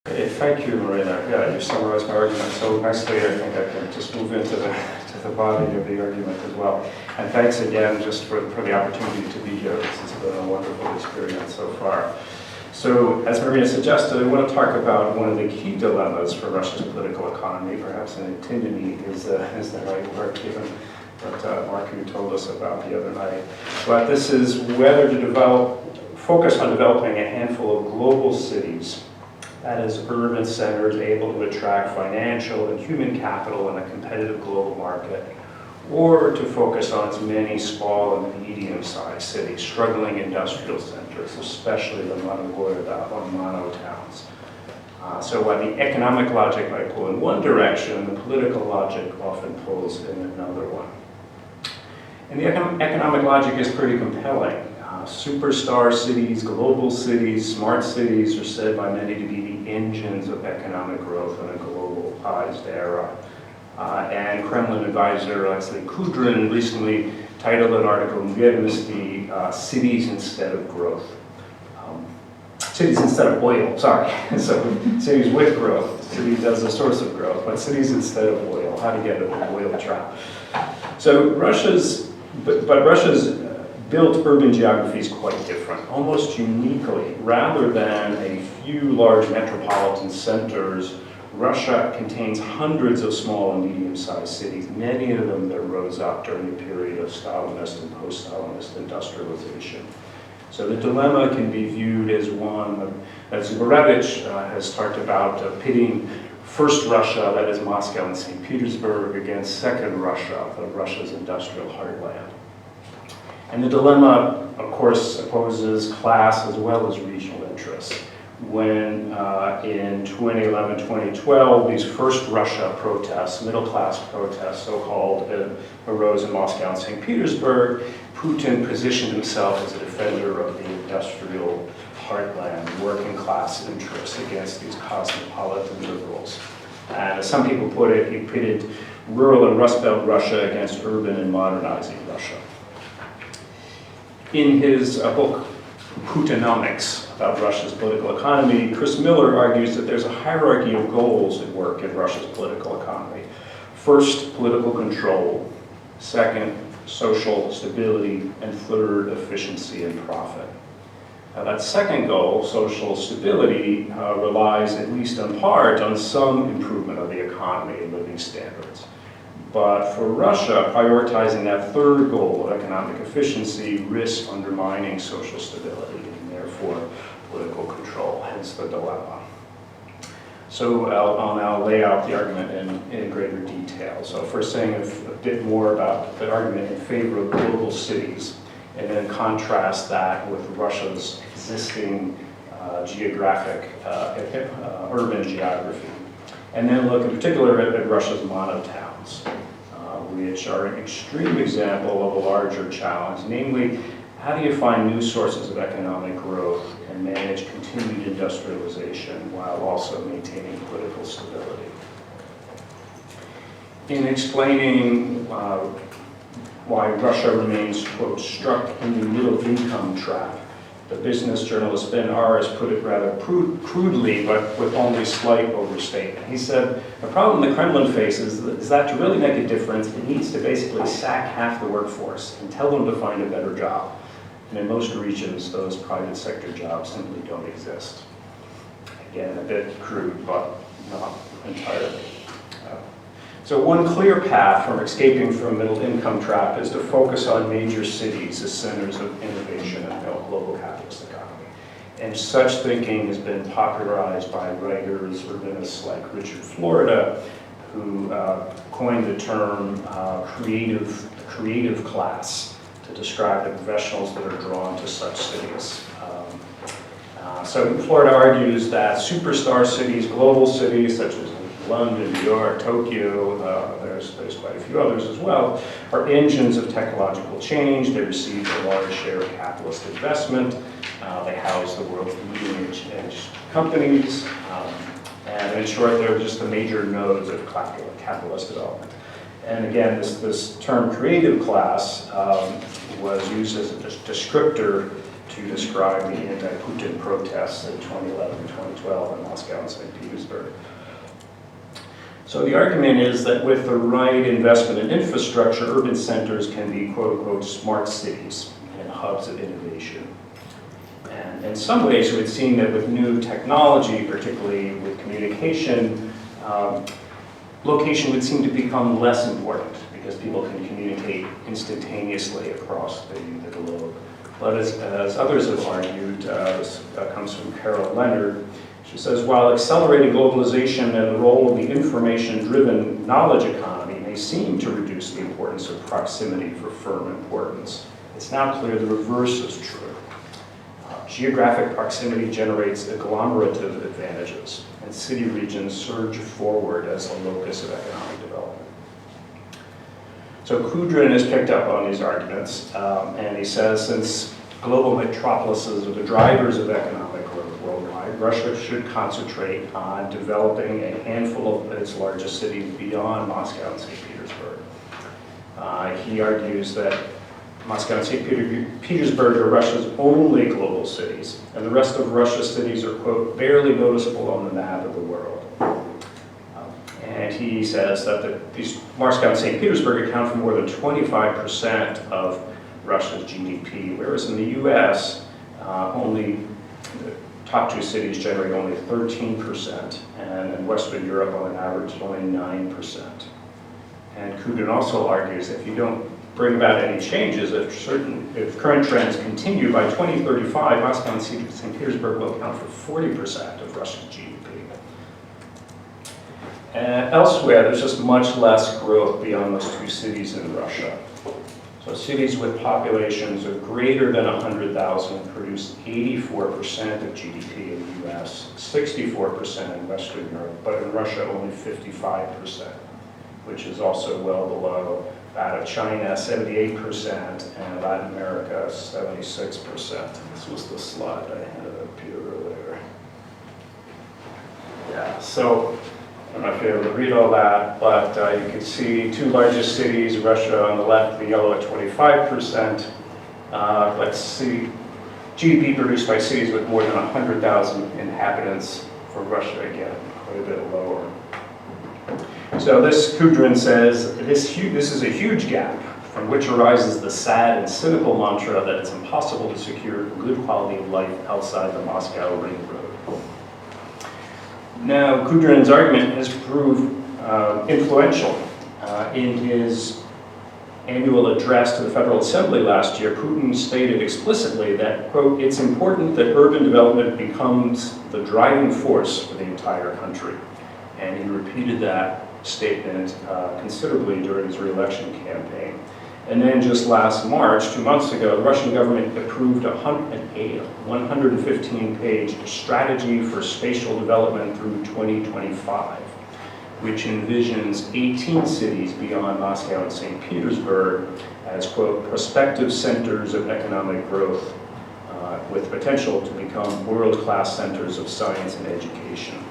Thank you, Marina. Yeah, you summarized my argument so nicely. I think I can just move into the body of the argument as well. And thanks again just for the opportunity to be here. This has been a wonderful experience so far. So, as Marina suggested, I want to talk about one of the key dilemmas for Russia's political economy. Perhaps an antinomy is the right word, given what Mark told us about the other night. But this is whether to focus on developing a handful of global cities, that is, urban centers able to attract financial and human capital in a competitive global market, or to focus on as many small and medium-sized cities, struggling industrial centers, especially the monogorda or mono towns. So while the economic logic might pull in one direction, the political logic often pulls in another one. And the economic logic is pretty compelling. Superstar cities, global cities, smart cities are said by many to be the engines of economic growth in a globalized era. And Kremlin advisor Aleksanteri Kudrin recently titled an article in Ведомости, Cities Instead of Growth. Cities instead of oil, sorry. So cities with growth, cities as a source of growth, but cities instead of oil, how to get an oil trap. So Russia's built urban geography is quite different, almost uniquely. Rather than a few large metropolitan centers, Russia contains hundreds of small and medium-sized cities, many of them that rose up during the period of Stalinist and post-Stalinist industrialization. So the dilemma can be viewed as one that Zubarevich has talked about, pitting first Russia, that is Moscow and St. Petersburg, against second Russia, Russia's industrial heartland. And the dilemma, of course, opposes class as well as regional interests. When in 2011-2012, these first Russia protests, middle-class protests, so-called, arose in Moscow and St. Petersburg, Putin positioned himself as a defender of the industrial heartland, working-class interests against these cosmopolitan liberals. And as some people put it, he pitted rural and Rustbelt Russia against urban and modernizing Russia. In his book, Putinomics, about Russia's political economy, Chris Miller argues that there's a hierarchy of goals at work in Russia's political economy. First, political control. Second, social stability. And third, efficiency and profit. Now, that second goal, social stability, relies at least in part on some improvement of the economy and living standards. But for Russia, prioritizing that third goal of economic efficiency risks undermining social stability and therefore political control, hence the dilemma. So I'll now lay out the argument in greater detail. So first saying a bit more about the argument in favor of global cities, and then contrast that with Russia's existing geographic urban geography. And then look in particular at Russia's monotowns, which are an extreme example of a larger challenge, namely, how do you find new sources of economic growth and manage continued industrialization while also maintaining political stability? In explaining why Russia remains, quote, stuck in the middle income trap, the business journalist Ben R. has put it rather crudely, but with only slight overstatement. He said, the problem the Kremlin faces is that to really make a difference, it needs to basically sack half the workforce and tell them to find a better job. And in most regions, those private sector jobs simply don't exist. Again, a bit crude, but not entirely. So one clear path from escaping from middle income trap is to focus on major cities as centers of innovation and global capitalist economy. And such thinking has been popularized by writers, urbanists like Richard Florida, who coined the term creative class to describe the professionals that are drawn to such cities. So Florida argues that superstar cities, global cities such as London, New York, Tokyo, there's quite a few others as well, are engines of technological change. They receive a large share of capitalist investment. They house the world's leading edge companies. And in short, they're just the major nodes of capitalist development. And again, this term creative class was used as a descriptor to describe the anti-Putin protests in 2011 and 2012 in Moscow and St. Petersburg. So the argument is that with the right investment in infrastructure, urban centers can be quote-unquote smart cities and hubs of innovation. And in some ways, it would seem that with new technology, particularly with communication, location would seem to become less important because people can communicate instantaneously across the globe. But as others have argued, this comes from Carol Leonard. She says, while accelerating globalization and the role of the information-driven knowledge economy may seem to reduce the importance of proximity for firm importance, it's now clear the reverse is true. Geographic proximity generates agglomerative advantages, and city regions surge forward as a locus of economic development. So Kudrin has picked up on these arguments, and he says, since global metropolises are the drivers of economic growth worldwide, Russia should concentrate on developing a handful of its largest cities beyond Moscow and St. Petersburg. He argues that Moscow and St. Petersburg are Russia's only global cities, and the rest of Russia's cities are, quote, barely noticeable on the map of the world. And he says that these Moscow and St. Petersburg account for more than 25% of Russia's GDP, whereas in the US, only the top two cities generate only 13%, and in Western Europe, on average, only 9%. And Kudrin also argues that if you don't bring about any changes, if current trends continue, by 2035, Moscow and St. Petersburg will account for 40% of Russia's GDP. And elsewhere, there's just much less growth beyond those two cities in Russia. So cities with populations of greater than 100,000 produce 84% of GDP in the US, 64% in Western Europe, but in Russia only 55%, which is also well below that of China, 78%, and Latin America, 76%. This was the slide I handed up here earlier. Yeah, so I don't know if you're able to read all that, but you can see two largest cities, Russia on the left, the yellow at 25%. Let's see, GDP produced by cities with more than 100,000 inhabitants for Russia, again, quite a bit lower. So this Kudrin says, this is a huge gap from which arises the sad and cynical mantra that it's impossible to secure good quality of life outside the Moscow ring road. Now, Kudrin's argument has proved influential. In his annual address to the Federal Assembly last year, Putin stated explicitly that, quote, it's important that urban development becomes the driving force for the entire country. And he repeated that statement considerably during his re-election campaign. And then just last March, 2 months ago, the Russian government approved a 115-page strategy for spatial development through 2025, which envisions 18 cities beyond Moscow and St. Petersburg as, quote, prospective centers of economic growth with potential to become world-class centers of science and education.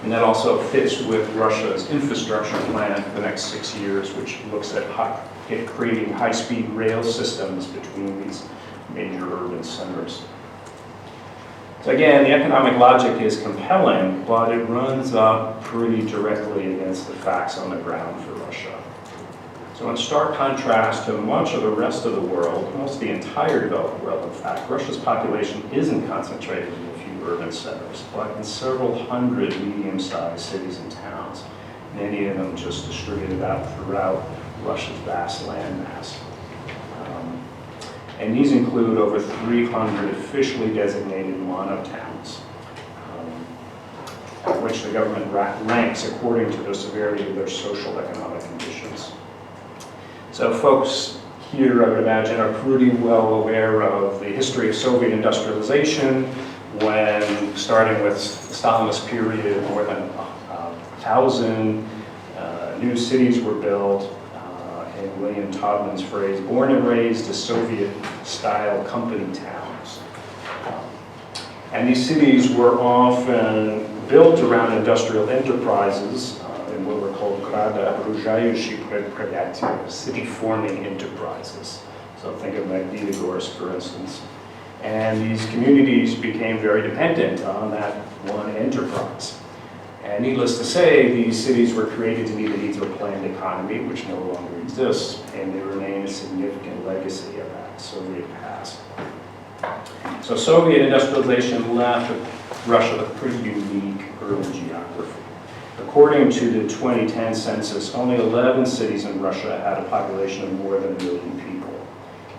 And that also fits with Russia's infrastructure plan for the next 6 years, which looks at creating high-speed rail systems between these major urban centers. So again, the economic logic is compelling, but it runs up pretty directly against the facts on the ground for Russia. So in stark contrast to much of the rest of the world, almost the entire developed world, in fact, Russia's population isn't concentrated in a few urban centers, but in several hundred medium-sized cities and towns, many of them just distributed out throughout Russia's vast landmass. And these include over 300 officially designated monotowns, which the government ranks according to the severity of their social economic conditions. So folks here, I would imagine, are pretty well aware of the history of Soviet industrialization, when, starting with the Stalinist period, more than 1,000 new cities were built, in William Taubman's phrase, born and raised as Soviet-style company towns. And these cities were often built around industrial enterprises in what were called city-forming enterprises. So think of Magnitogorsk, for instance. And these communities became very dependent on that one enterprise. And needless to say, these cities were created to meet the needs of a planned economy, which no longer exists, and they remain a significant legacy of that Soviet past. So Soviet industrialization left Russia with a pretty unique urban geography. According to the 2010 census, only 11 cities in Russia had a population of more than 1 million people.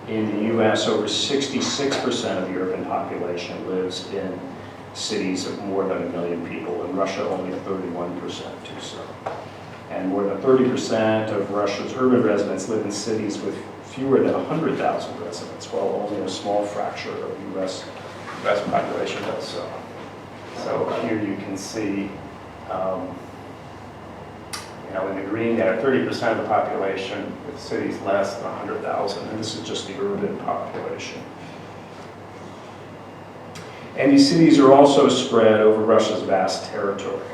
In the US, over 66% of the urban population lives in cities of more than 1 million people. In Russia, only 31% do so. And more than 30% of Russia's urban residents live in cities with fewer than 100,000 residents, while only a small fraction of the US population does so. So here you can see, in the green there, 30% of the population with cities less than 100,000, and this is just the urban population. And these cities are also spread over Russia's vast territory.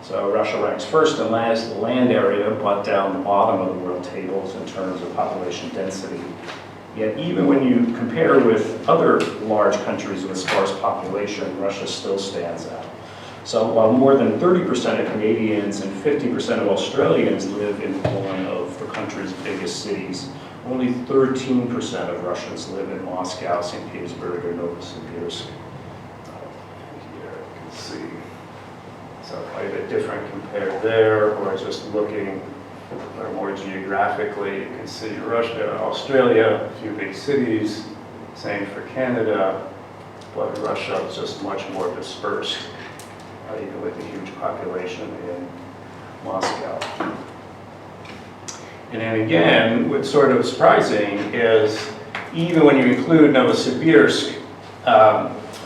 So Russia ranks first and last in land area, but down the bottom of the world tables in terms of population density. Yet even when you compare with other large countries with a sparse population, Russia still stands out. So while more than 30% of Canadians and 50% of Australians live in one of the country's biggest cities, only 13% of Russians live in Moscow, St. Petersburg, or Novosibirsk. Here you can see. So quite a bit different compared there, or just looking more geographically, you can see Russia, Australia, a few big cities, same for Canada, but Russia is just much more dispersed, even with a huge population in Moscow. And then again, what's sort of surprising is even when you include Novosibirsk,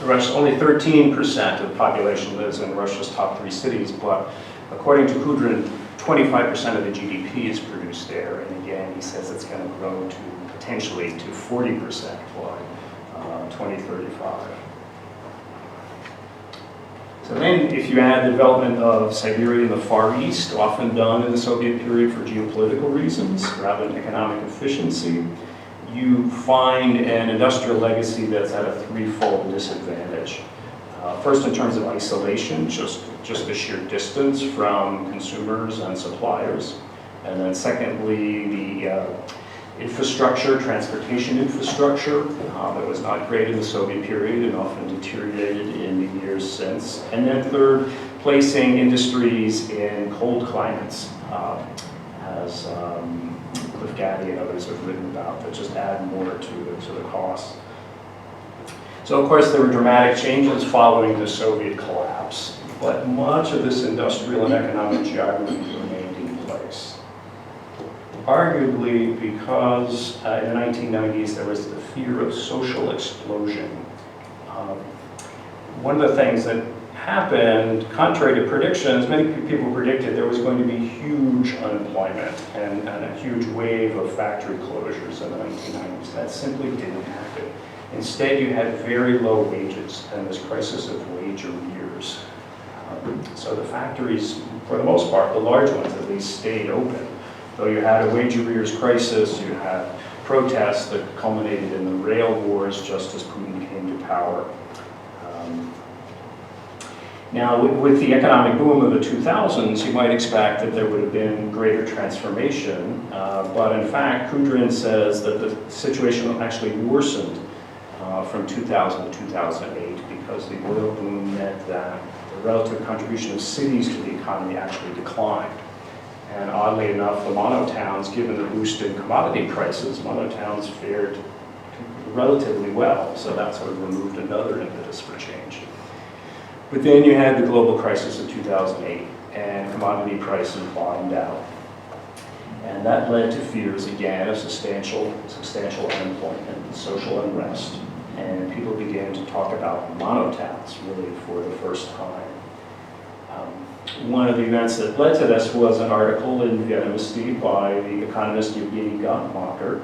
Russia, only 13% of the population lives in Russia's top 3 cities, but according to Kudrin, 25% of the GDP is produced there, and again, he says it's going to grow to potentially to 40% by 2035. So then, if you add the development of Siberia in the Far East, often done in the Soviet period for geopolitical reasons rather than economic efficiency, you find an industrial legacy that's at a threefold disadvantage. First, in terms of isolation, just the sheer distance from consumers and suppliers. And then secondly, the infrastructure, transportation infrastructure, that was not great in the Soviet period and often deteriorated in the years since. And then third, placing industries in cold climates, as Cliff Gaddy and others have written about, that just add more to the cost. So of course there were dramatic changes following the Soviet collapse, but much of this industrial and economic geography remained in place. Arguably because in the 1990s there was the fear of social explosion. One of the things that happened, contrary to predictions, many people predicted there was going to be huge unemployment and a huge wave of factory closures in the 1990s. That simply didn't happen. Instead, you had very low wages and this crisis of wage arrears. So the factories, for the most part, the large ones at least, stayed open. Though you had a wage arrears crisis, you had protests that culminated in the rail wars just as Putin came to power. Now, with the economic boom of the 2000s, you might expect that there would have been greater transformation, but in fact, Kudrin says that the situation actually worsened from 2000 to 2008 because the oil boom meant that the relative contribution of cities to the economy actually declined. And oddly enough, the monotowns, given the boost in commodity prices, monotowns fared relatively well, so that sort of removed another impetus for change. But then you had the global crisis of 2008, and commodity prices bottomed out. And that led to fears, again, of substantial unemployment and social unrest. And people began to talk about monotowns, really, for the first time. One of the events that led to this was an article in Vedomosti by the economist Evgeny Gottmacher,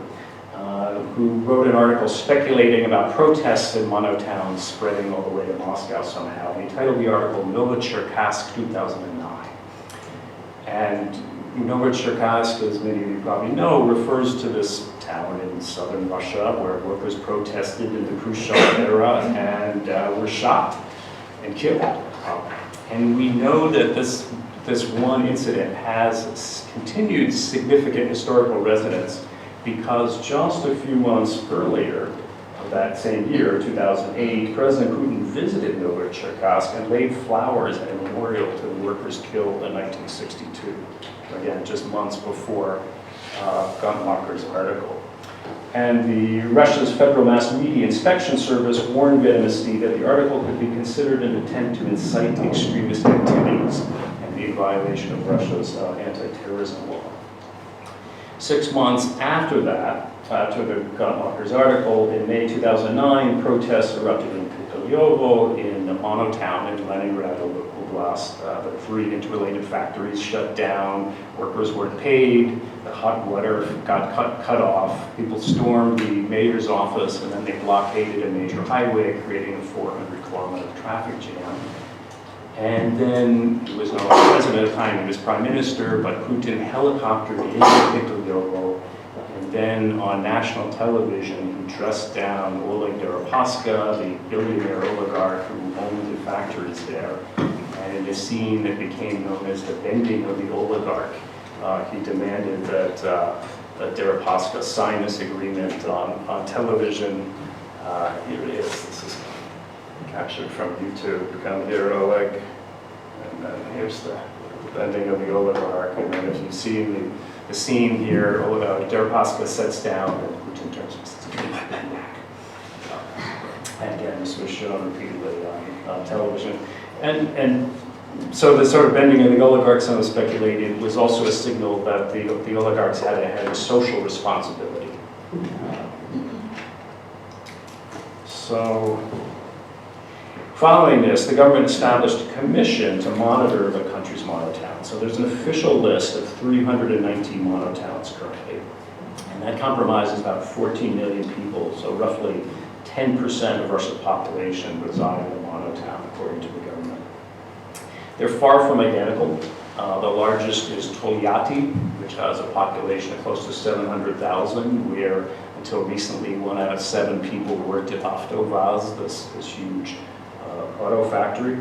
who wrote an article speculating about protests in monotowns spreading all the way to Moscow somehow. He titled the article Novocherkassk 2009. And Novocherkassk, as many of you probably know, refers to this town in southern Russia where workers protested in the Khrushchev era and were shot and killed. And we know that this one incident has continued significant historical resonance because just a few months earlier, that same year, 2008, President Putin visited Novocherkassk and laid flowers at a memorial to the workers killed in 1962. Again, just months before Guntmacher's article. And the Russia's Federal Mass Media Inspection Service warned Vedomosti that the article could be considered an attempt to incite extremist activities and be a violation of Russia's anti-terrorism law. 6 months after that, after the Guntmacher's article, in May 2009, protests erupted in Pytalovo, in the Mono town in Leningrad Oblast. The 3 interrelated factories shut down, workers weren't paid, the hot water got cut off, people stormed the mayor's office, and then they blockaded a major highway, creating a 400-kilometer traffic jam. And then, he was no longer president at the time, he was prime minister, but Putin helicoptered into Pytalovo. And then on national television, he dressed down Oleg Deripaska, the billionaire oligarch who owned the factories there. And in a scene that became known as the bending of the oligarch, he demanded that Deripaska sign this agreement on television. Here it is. This is captured from YouTube. Come here, Oleg. And then here's the bending of the oligarch. And then if you see the scene here, Deripaska sits down and Putin turns and says, "Give me my pen back." And again, this was shown repeatedly on television. And so the sort of bending of the oligarchs, some have speculated, was also a signal that the oligarchs had a social responsibility. So, following this, the government established a commission to monitor the country's monotowns. So there's an official list of 319 monotowns currently. And that compromises about 14 million people, so roughly 10% of Russia's population reside in a monotown, according to the government. They're far from identical. The largest is Tolyatti, which has a population of close to 700,000, where until recently 1 out of 7 people worked at Avtovaz, this huge auto factory.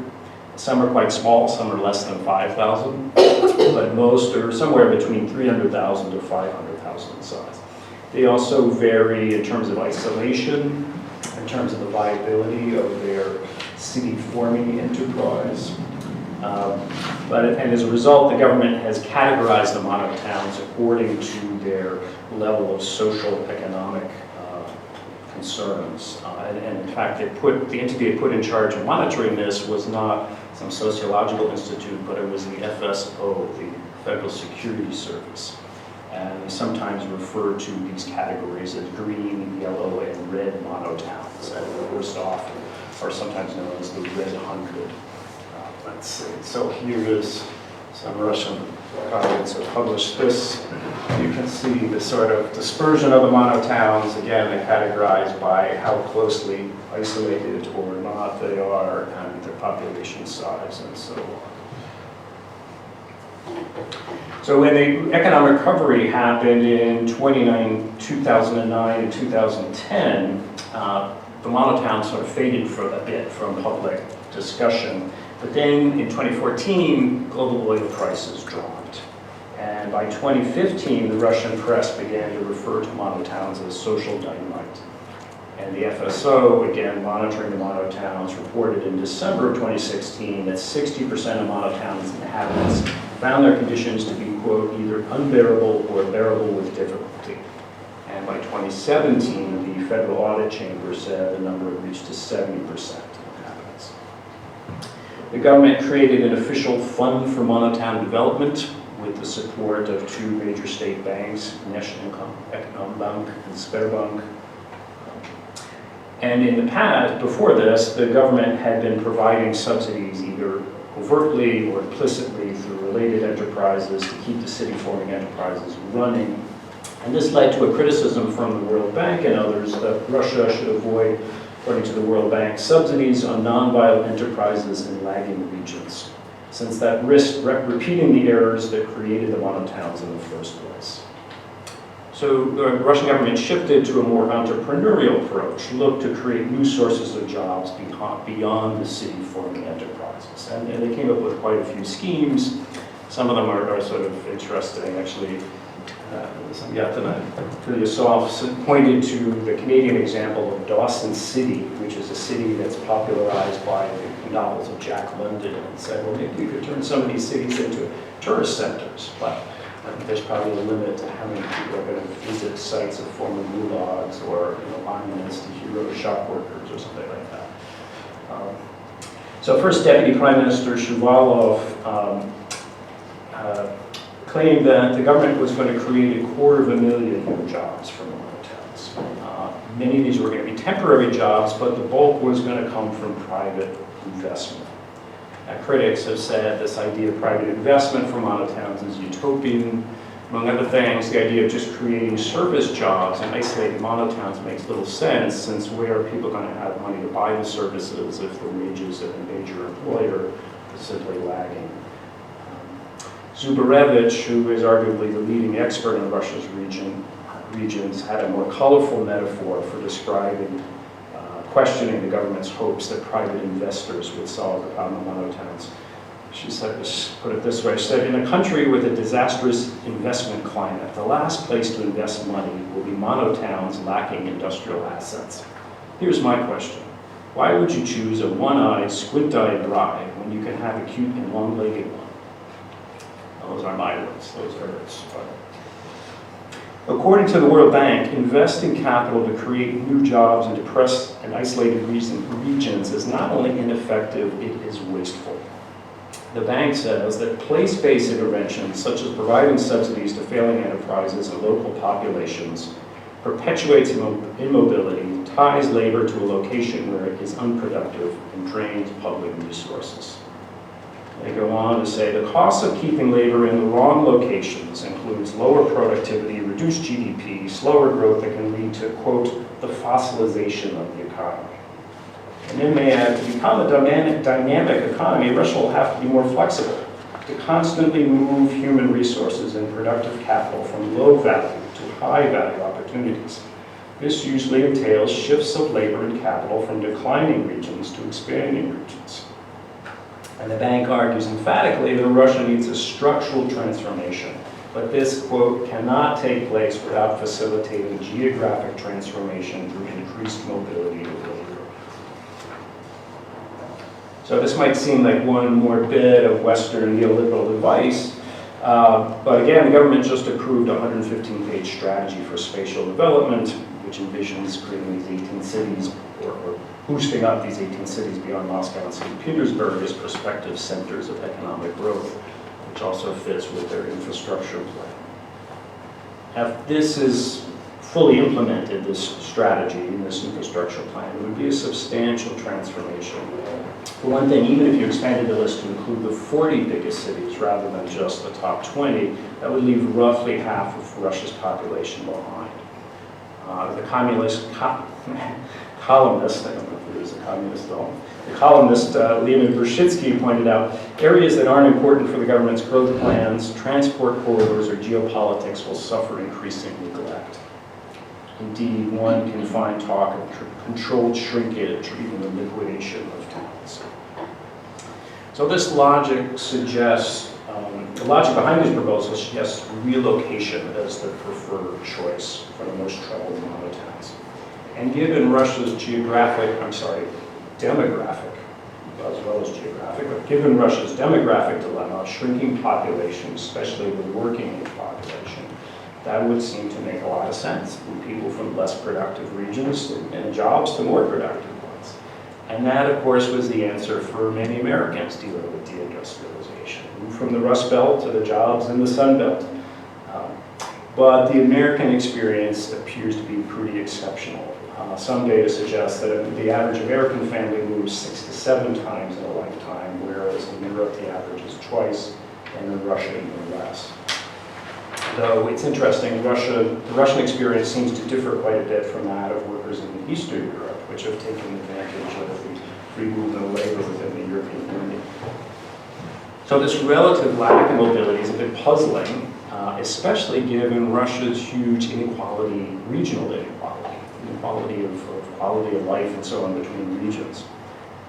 Some are quite small, some are less than 5,000, but most are somewhere between 300,000 to 500,000 in size. They also vary in terms of isolation, in terms of the viability of their city-forming enterprise. And as a result, the government has categorized the monotowns according to their level of social economic concerns. And in fact, the entity it put in charge of monitoring this was not some sociological institute, but it was the FSO, the Federal Security Service. And they sometimes refer to these categories as green, yellow, and red monotowns. And the worst off are sometimes known as the Red 100. Let's see. So here is some Russian colleagues have published this. You can see the sort of dispersion of the monotowns. Again, they're categorized by how closely isolated or not they are, and their population size, and so on. So when the economic recovery happened in 2009 and 2010, the monotowns sort of faded for a bit from public discussion. But then in 2014, global oil prices dropped. And by 2015, the Russian press began to refer to monotowns as social dynamite. And the FSO, again, monitoring the monotowns, reported in December of 2016 that 60% of monotowns inhabitants found their conditions to be, quote, either unbearable or bearable with difficulty. And by 2017, the Federal Audit Chamber said the number had reached to 70%. The government created an official fund for monotown development with the support of 2 major state banks, National Bank and Sberbank. And in the past, before this, the government had been providing subsidies either overtly or implicitly through related enterprises to keep the city-forming enterprises running. And this led to a criticism from the World Bank and others that Russia should avoid, according to the World Bank, subsidies on non-vital enterprises in lagging regions. since that risked repeating the errors that created the monotowns in the first place. So the Russian government shifted to a more entrepreneurial approach, looked to create new sources of jobs beyond the city-forming enterprises. And they came up with quite a few schemes. Some of them are sort of interesting, actually. Samyatana Kulyasov pointed to the Canadian example of Dawson City, which is a city that's popularized by the novels of Jack London, and said, well, maybe you could turn some of these cities into tourist centers. But I think there's probably a limit to how many people are going to visit sites of former gulags or monuments to hero shop workers or something like that. So first Deputy Prime Minister Shuvalov claimed that the government was going to create 250,000 new jobs for monotowns. Many of these were going to be temporary jobs, but the bulk was going to come from private investment. Critics have said this idea of private investment for monotowns is utopian. Among other things, the idea of just creating service jobs in isolated monotowns makes little sense, since where are people going to have money to buy the services if the wages of a major employer is simply lagging? Zubarevich, who is arguably the leading expert in Russia's regions, had a more colorful metaphor for describing questioning the government's hopes that private investors would solve the problem of monotowns. She said, put it this way, she said, in a country with a disastrous investment climate, the last place to invest money will be monotowns lacking industrial assets. Here's my question. Why would you choose a one-eyed, squint-eyed bride when you can have a cute and long-legged one? Those are my words, those are hers. According to the World Bank, investing capital to create new jobs in depressed and isolated regions is not only ineffective, it is wasteful. The bank says that place-based interventions, such as providing subsidies to failing enterprises and local populations, perpetuates immobility, ties labor to a location where it is unproductive, and drains public resources. They go on to say the cost of keeping labor in the wrong locations includes lower productivity, reduced GDP, slower growth that can lead to, quote, the fossilization of the economy. And then they add, to become a dynamic economy, Russia will have to be more flexible, to constantly move human resources and productive capital from low value to high value opportunities. This usually entails shifts of labor and capital from declining regions to expanding regions. And the bank argues emphatically that Russia needs a structural transformation, but this, quote, cannot take place without facilitating geographic transformation through increased mobility of labor. So this might seem like one more bit of Western neoliberal advice, but again, the government just approved a 115-page strategy for spatial development, which envisions creating these 18 cities, or boosting up these 18 cities beyond Moscow and St. Petersburg as prospective centers of economic growth, which also fits with their infrastructure plan. If this is fully implemented, this strategy and this infrastructure plan, it would be a substantial transformation. For one thing, even if you expanded the list to include the 40 biggest cities rather than just the top 20, that would leave roughly half of Russia's population behind. The columnist, I don't know if it was a communist at all, the columnist Leonid Bershitsky pointed out, areas that aren't important for the government's growth plans, transport corridors, or geopolitics will suffer increasing neglect. Indeed, one can find talk of controlled shrinkage or even the liquidation of towns. So this logic suggests, the logic behind these proposals suggests relocation as the preferred choice for the most troubled monotowns. And given Russia's demographic, as well as geographic, but given Russia's demographic dilemma, shrinking population, especially the working age population, that would seem to make a lot of sense. Move people from less productive regions and jobs to more productive ones. And that, of course, was the answer for many Americans dealing with deindustrialization. Move from the Rustbelt to the jobs in the Sun Belt. But the American experience appears to be pretty exceptional. Some data suggests that the average American family moves 6 to 7 times in a lifetime, whereas in Europe the average is twice, and in Russia even less. Though it's interesting, the Russian experience seems to differ quite a bit from that of workers in Eastern Europe, which have taken advantage of the free movement of labor within the European Union. So this relative lack of mobility is a bit puzzling, especially given Russia's huge inequality, regional inequality of quality of life and so on between regions.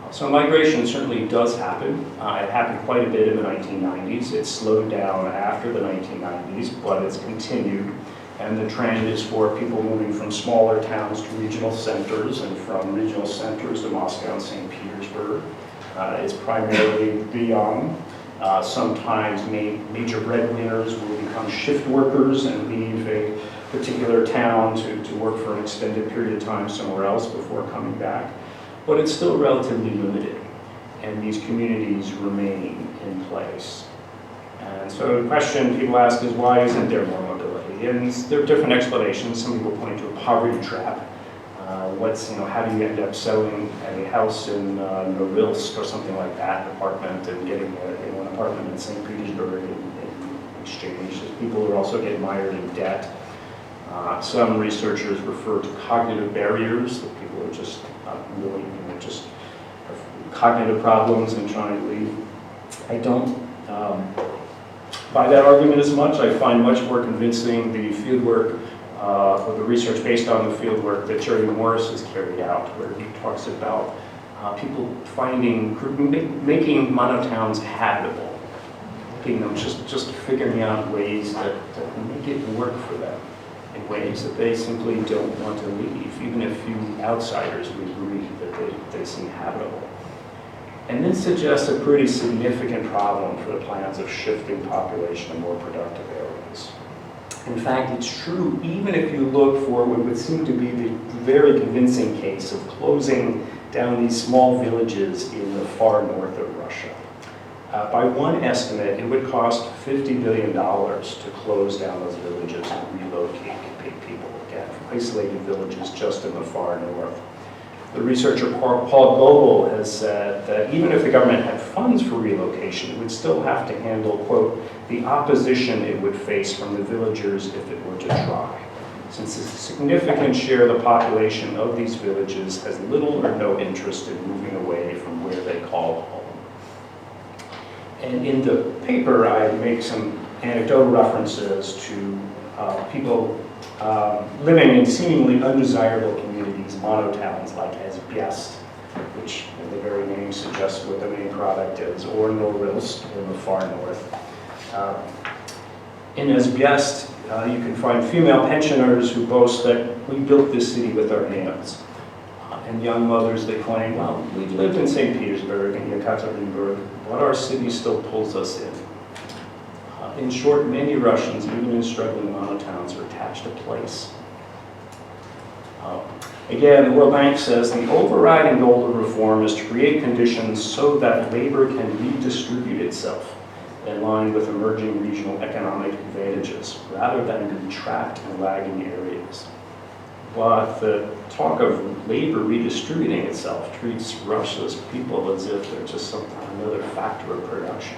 So migration certainly does happen. It happened quite a bit in the 1990s. It slowed down after the 1990s, but it's continued. And the trend is for people moving from smaller towns to regional centers, and from regional centers to Moscow and St. Petersburg. It's primarily the young. Sometimes major breadwinners will become shift workers and leave a particular town to work for an extended period of time somewhere else before coming back. But it's still relatively limited, and these communities remain in place. And so the question people ask is, why isn't there more mobility? And there are different explanations. Some people point to a poverty trap. How do you end up selling a house in Norilsk or something like that, an apartment, and getting an apartment in St. Petersburg in exchange? People are also getting mired in debt. Some researchers refer to cognitive barriers, that people are just not really, just have cognitive problems and trying to leave. I don't buy that argument as much. I find much more convincing the fieldwork or the research based on the fieldwork that Jerry Morris has carried out, where he talks about people making monotowns habitable, making them just figuring out ways that make it work for them in ways that they simply don't want to leave, even if few outsiders would agree that they seem habitable. And this suggests a pretty significant problem for the plans of shifting population to more productive areas. In fact, it's true even if you look for what would seem to be the very convincing case of closing down these small villages in the far north of Russia. By one estimate, it would cost $50 billion to close down those villages and relocate people, again, from isolated villages just in the far north. The researcher Paul Gogol has said that even if the government had funds for relocation, it would still have to handle, quote, the opposition it would face from the villagers if it were to try, since a significant share of the population of these villages has little or no interest in moving away from where they call home. And in the paper, I make some anecdotal references to people living in seemingly undesirable communities, monotowns like Azbest, which the very name suggests what the main product is, or Norilsk in the far north. In Azbest, you can find female pensioners who boast that we built this city with our hands. And young mothers, they claim, well, we lived in St. Petersburg and Yekaterinburg, but our city still pulls us in. In short, many Russians, even in struggling monotowns, are attached to place. Again, the World Bank says the overriding goal of reform is to create conditions so that labor can redistribute itself in line with emerging regional economic advantages, rather than be trapped in lagging areas. But the talk of labor redistributing itself treats Russia's people as if they're just another factor of production,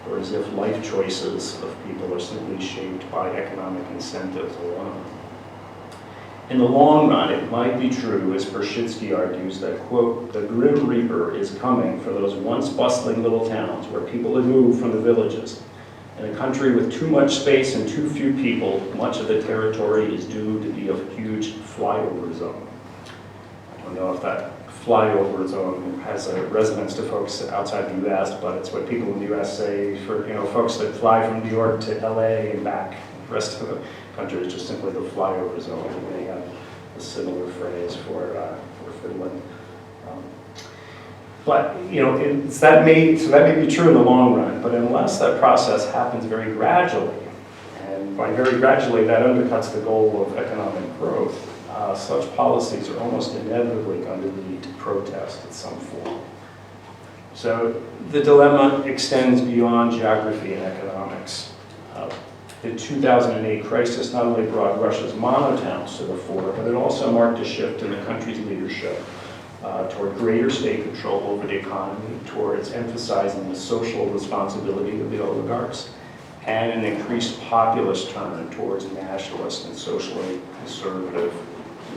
or as if life choices of people are simply shaped by economic incentives alone. In the long run, it might be true, as Pershidsky argues, that, quote, the grim reaper is coming for those once bustling little towns where people have moved from the villages. In a country with too much space and too few people, much of the territory is doomed to be a huge flyover zone. I don't know if that flyover zone has a resonance to folks outside the U.S., but it's what people in the U.S. say for folks that fly from New York to L.A. and back. The rest of the country is just simply the flyover zone. And they have a similar phrase for Finland. But that may be true in the long run, but unless that process happens very gradually, and by very gradually that undercuts the goal of economic growth, such policies are almost inevitably going to lead to protest in some form. So the dilemma extends beyond geography and economics. The 2008 crisis not only brought Russia's monotowns to the fore, but it also marked a shift in the country's leadership toward greater state control over the economy, towards emphasizing the social responsibility of the oligarchs, and an increased populist turn towards nationalist and socially conservative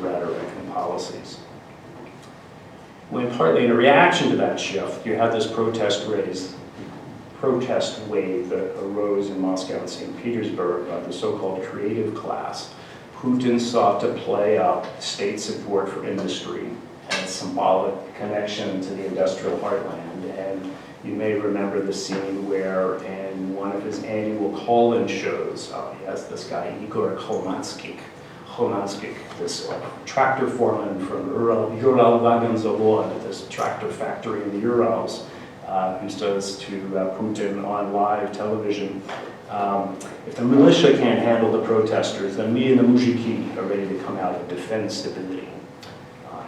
rhetoric and policies. When partly in a reaction to that shift, you had this protest raised protest wave that arose in Moscow and St. Petersburg by the so-called creative class, Putin sought to play up state support for industry and symbolic connection to the industrial heartland. And you may remember the scene where in one of his annual call-in shows, he has this guy, Igor Khomanskik, this tractor foreman from Ural Wagon Zavod, this tractor factory in the Urals, who says to Putin on live television, if the militia can't handle the protesters, then me and the muzhiki are ready to come out and defend stability.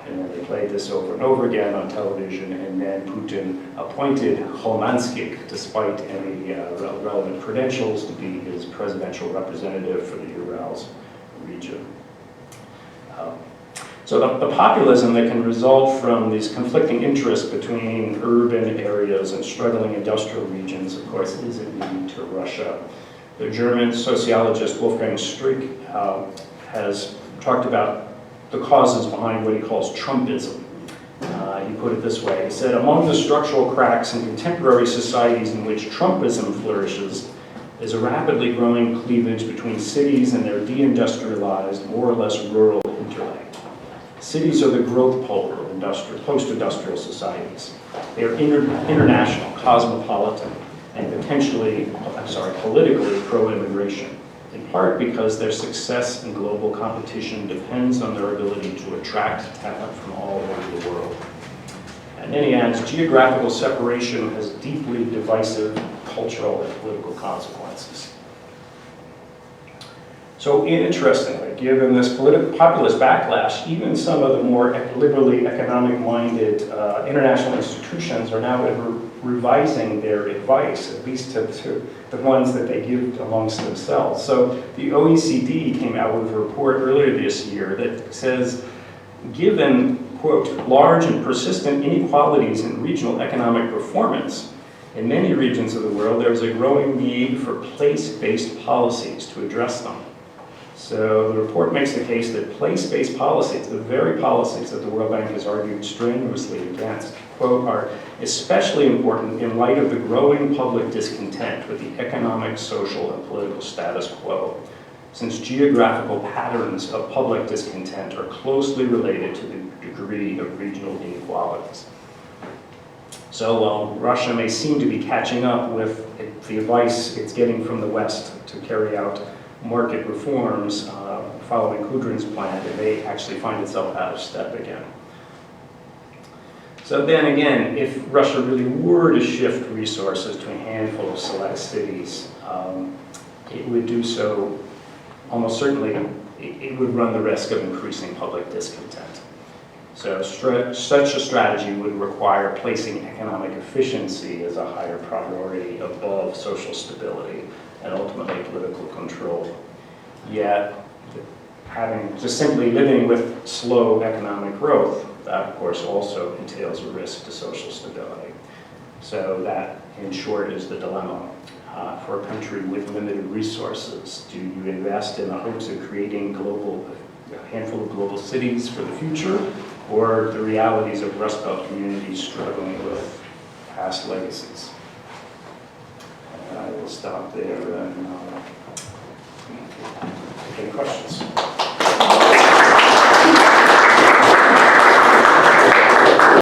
And then they played this over and over again on television, and then Putin appointed Khomanskik, despite any relevant credentials, to be his presidential representative for the Urals region. So the populism that can result from these conflicting interests between urban areas and struggling industrial regions, of course, isn't new to Russia. The German sociologist Wolfgang Strick has talked about the causes behind what he calls Trumpism. He put it this way, he said, among the structural cracks in contemporary societies in which Trumpism flourishes is a rapidly growing cleavage between cities and their deindustrialized, more or less rural interlay. Cities are the growth pole of post-industrial societies. They are international, cosmopolitan, and politically pro-immigration, in part because their success in global competition depends on their ability to attract talent from all over the world. And then he adds, geographical separation has deeply divisive cultural and political consequences. So interestingly, given this populist backlash, even some of the more liberally economic-minded international institutions are now revising their advice, at least to the ones that they give amongst themselves. So the OECD came out with a report earlier this year that says, given, quote, large and persistent inequalities in regional economic performance, in many regions of the world, there is a growing need for place-based policies to address them. So the report makes the case that place-based policies, the very policies that the World Bank has argued strenuously against, quote, are especially important in light of the growing public discontent with the economic, social, and political status quo, since geographical patterns of public discontent are closely related to the degree of regional inequalities. So while Russia may seem to be catching up with the advice it's getting from the West to carry out market reforms following Kudrin's plan, it may actually find itself out of step again. So then again, if Russia really were to shift resources to a handful of select cities, it would do so almost certainly, it would run the risk of increasing public discontent. So such a strategy would require placing economic efficiency as a higher priority above social stability and ultimately political control. Yet, just simply living with slow economic growth, that of course also entails a risk to social stability. So that, in short, is the dilemma. For a country with limited resources, do you invest in the hopes of creating a handful of global cities for the future, or the realities of Rustbelt communities struggling with past legacies? And I will stop there and take any questions.